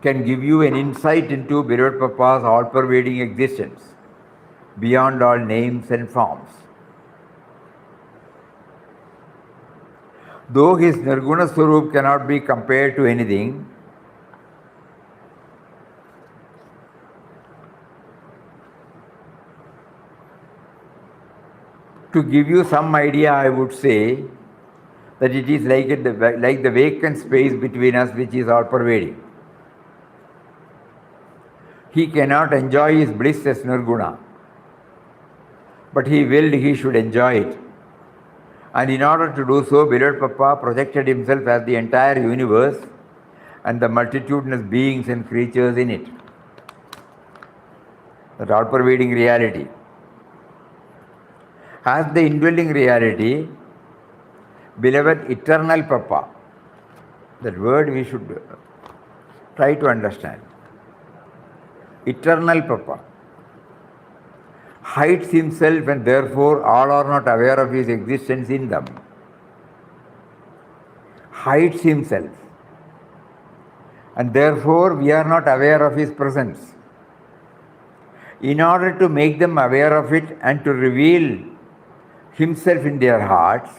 can give you an insight into beloved Papa's all-pervading existence. beyond all names and forms. Though his Nirguna Swarup cannot be compared to anything, to give you some idea, I would say that it is like the vacant space between us which is all pervading. He cannot enjoy his bliss as Nirguna, but he willed he should enjoy it. And in order to do so, beloved Papa projected himself as the entire universe and the multitudinous beings and creatures in it. That all-pervading reality. As the indwelling reality, beloved eternal Papa, that word we should try to understand. Eternal Papa hides himself and therefore all are not aware of his existence in them. Hides himself and therefore we are not aware of his presence. In order to make them aware of it and to reveal himself in their hearts,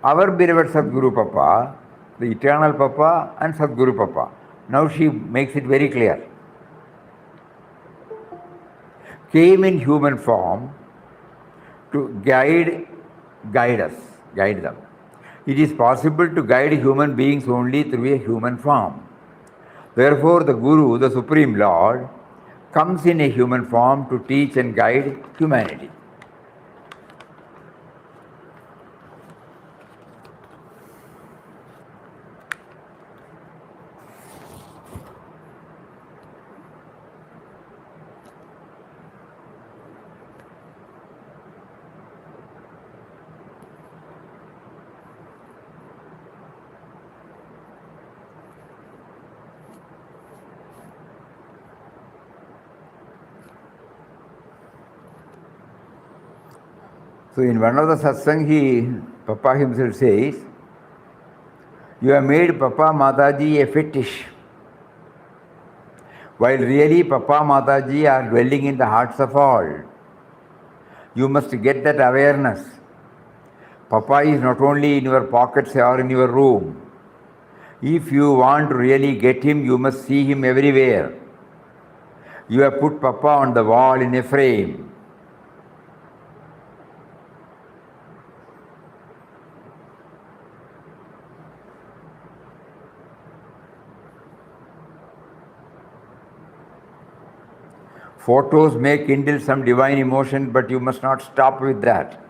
our beloved Sadguru Papa, the eternal Papa and Sadguru Papa, now she makes it very clear, came in human form to guide them. It is possible to guide human beings only through a human form. Therefore, the Guru, the Supreme Lord, comes in a human form to teach and guide humanity. So in one of the satsang, Papa himself says, you have made Papa Mataji a fetish, while really Papa Mataji are dwelling in the hearts of all. You must get that awareness. Papa is not only in your pockets or in your room. If you want to really get him, you must see him everywhere. You have put Papa on the wall in a frame. Photos may kindle some divine emotion, but you must not stop with that.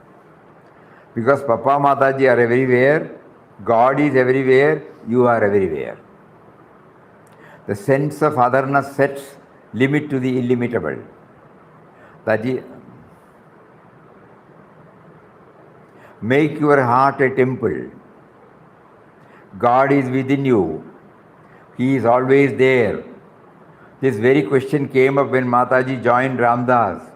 Because Papa Mataji are everywhere, God is everywhere, you are everywhere. The sense of otherness sets limit to the illimitable. That is, make your heart a temple. God is within you. He is always there. This very question came up when Mataji joined Ramdas.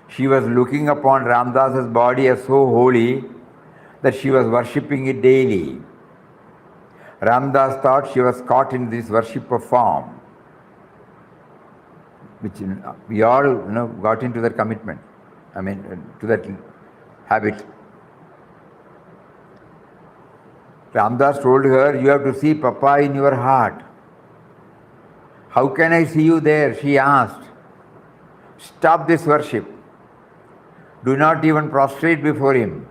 She was looking upon Ramdas's body as so holy that she was worshipping it daily. Ramdas thought she was caught in this worship of form, which we all got into that commitment, to that habit. Ramdas told her, you have to see Papa in your heart. How can I see you there? She asked. Stop this worship. Do not even prostrate before him.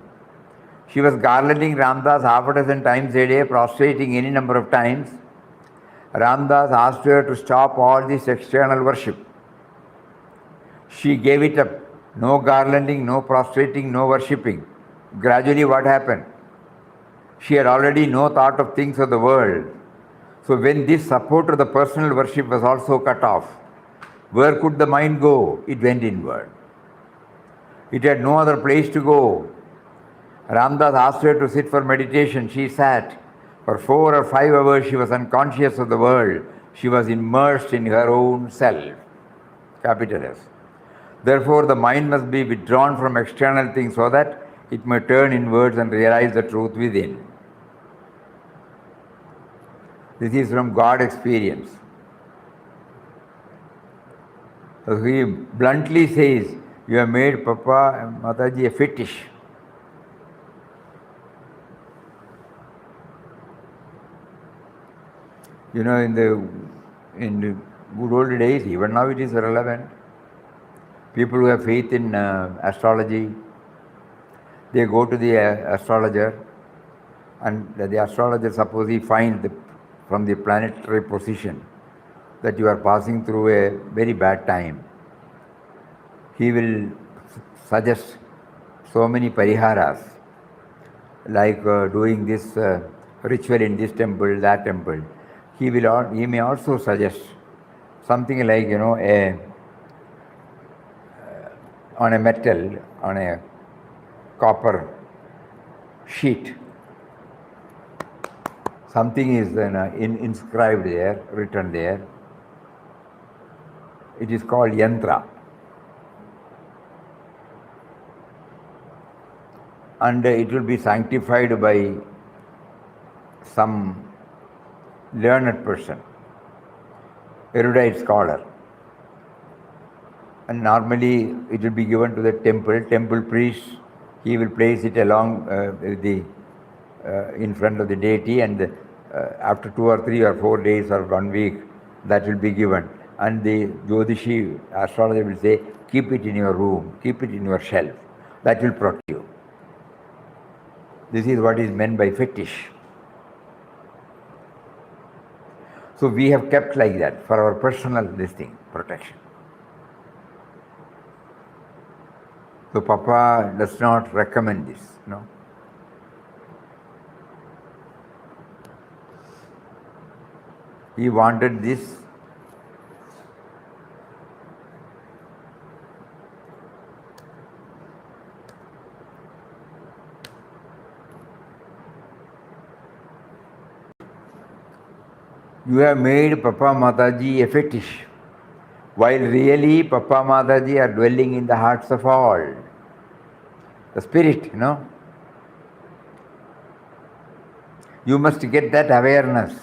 She was garlanding Ramdas half a dozen times a day, prostrating any number of times. Ramdas asked her to stop all this external worship. She gave it up. No garlanding, no prostrating, no worshipping. Gradually what happened? She had already no thought of things of the world. So when this support of the personal worship was also cut off, where could the mind go? It went inward. It had no other place to go. Ramdas asked her to sit for meditation. She sat. For 4 or 5 hours she was unconscious of the world. She was immersed in her own self. Capital S. Therefore the mind must be withdrawn from external things so that it may turn inwards and realize the truth within. This is from God experience. So he bluntly says, You have made Papa and Mataji a fetish. You know, in the good old days, even now it is relevant. People who have faith in astrology, they go to the astrologer, and the astrologer, suppose he finds from the planetary position that you are passing through a very bad time. He will suggest so many pariharas, like doing this ritual in this temple, that temple. He may also suggest something like, you know, on a metal, on a copper sheet, something is inscribed there, written there. It is called yantra. And it will be sanctified by some learned person, erudite scholar. And normally it will be given to the temple priest. He will place it along in front of the deity, and after 2 or 3 or 4 days or 1 week, that will be given. And the Jyotishi astrologer will say, keep it in your room, keep it in your shelf. That will protect you. This is what is meant by fetish. So we have kept like that for our personal protection. So Papa does not recommend this, no. He wanted this you have made Papa Mataji a fetish, while really Papa Mataji are dwelling in the hearts of all. The spirit, you know. You must get that awareness.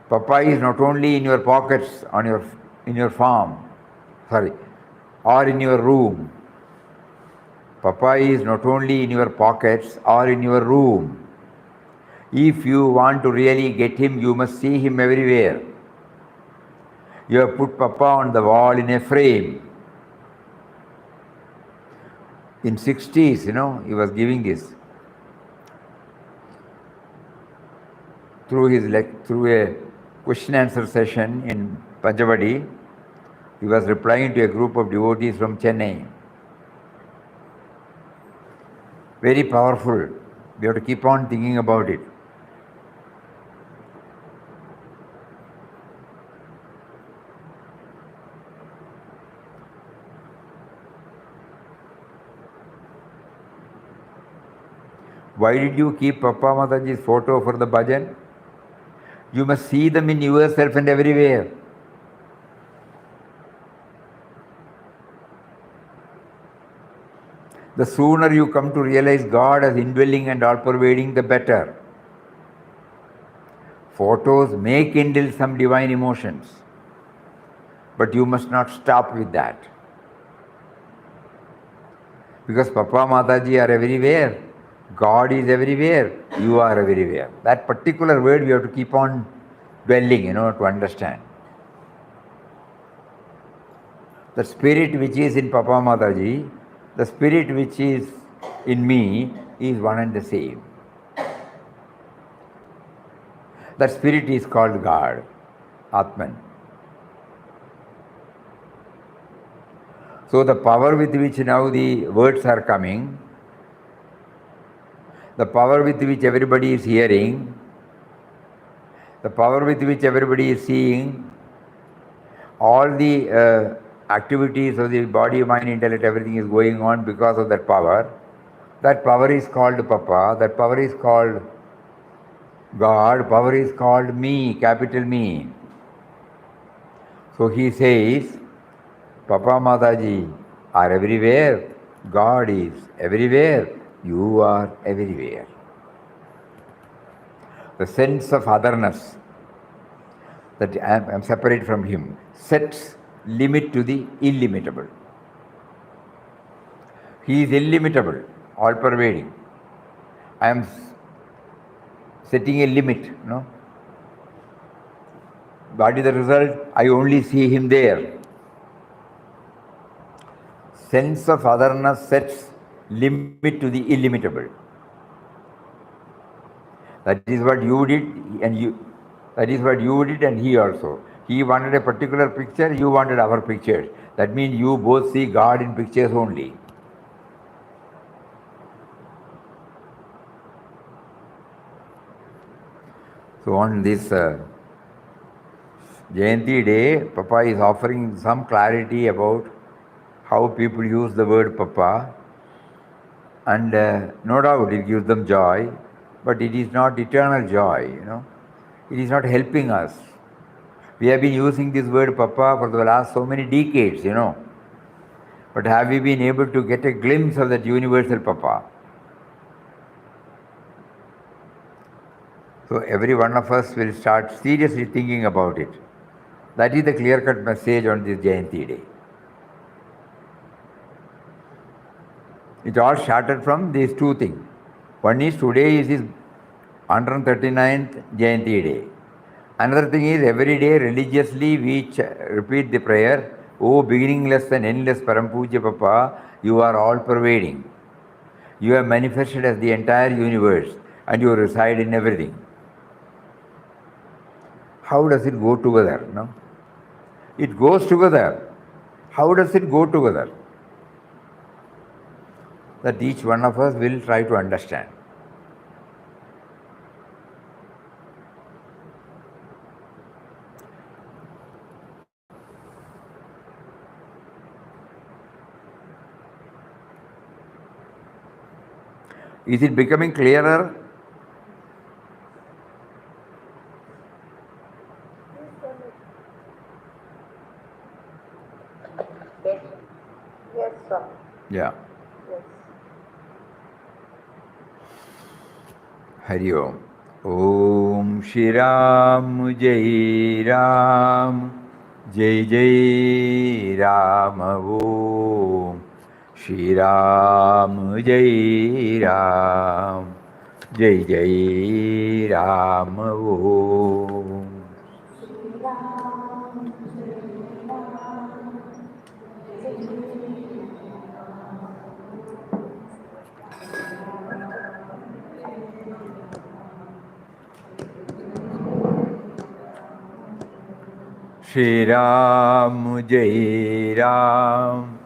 Papa is not only in your pockets, in your farm, or in your room. Papa is not only in your pockets or in your room. If you want to really get him, you must see him everywhere. You have put Papa on the wall in a frame. In 60s, you know, he was giving this. Through a question answer session in Panchavadi, he was replying to a group of devotees from Chennai. Very powerful. We have to keep on thinking about it. Why did you keep Papa Mataji's photo for the bhajan? You must see them in yourself and everywhere. The sooner you come to realize God as indwelling and all-pervading, the better. Photos may kindle some divine emotions, but you must not stop with that. Because Papa Mataji are everywhere. God is everywhere, you are everywhere. That particular word we have to keep on dwelling, you know, to understand. The spirit which is in Papa Mataji, the spirit which is in me is one and the same. That spirit is called God, Atman. So the power with which now the words are coming, the power with which everybody is hearing, the power with which everybody is seeing, all the activities of the body, mind, intellect, everything is going on because of that power. That power is called Papa, that power is called God, power is called me, capital Me. So he says, Papa Mataji are everywhere, God is everywhere, you are everywhere. The sense of otherness, that I am separate from him, sets limit to the illimitable. He is illimitable, all pervading. I am setting a limit, no? What is the result? I only see him there. Sense of otherness sets limit to the illimitable. That is what you did, and that is what you did, and he also. He wanted a particular picture, you wanted our pictures. That means you both see God in pictures only. So on this Jayanti day, Papa is offering some clarity about how people use the word Papa, and no doubt it gives them joy, but it is not eternal joy, you know. It is not helping us. We have been using this word Papa for the last so many decades, you know. But have we been able to get a glimpse of that universal Papa? So every one of us will start seriously thinking about it. That is the clear-cut message on this Jayanti day. It all started from these two things. One is today is his 139th Jayanti day. Another thing is every day religiously we repeat the prayer, O beginningless and endless Parampuja Papa, you are all pervading. You are manifested as the entire universe and you reside in everything. How does it go together? No? It goes together. How does it go together? That each one of us will try to understand. Is it becoming clearer? Yes. Yes, sir. Yeah. Yes. Hari Om. Om Shri Ram Jai Ram Jai Jai Ram Om Shri Ram Jai Ram Jai Jai Ram Om Shri Ram Jai Ram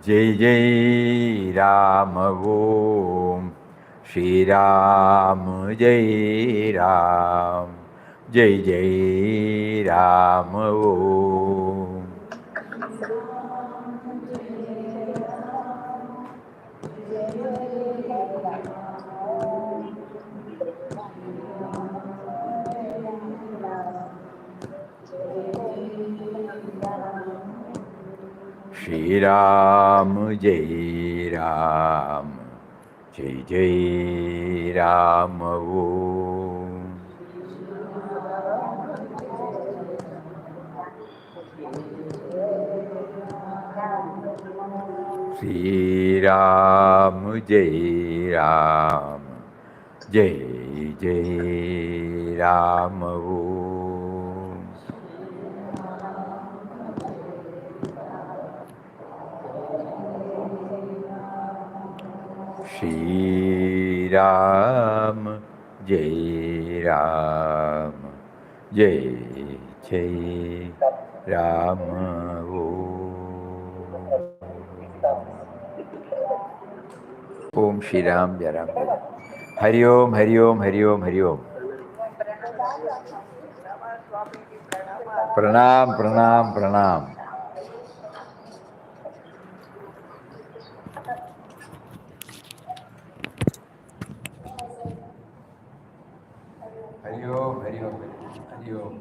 Jai Jai Ram Om Shri Ram Jai Ram Jai Jai Ram Om Shri Ram Jai Ram Jai Jai Ram Om Shri Ram Jai Ram Jai Jai Ram Om Shri Ram Jai Ram Jai Jai Ram Om Shri Ram Jai Ram Jai Hari Om Hari Om Hari Om Hari Om Pranam Pranam Pranam Hari Om Hari Om Hari Om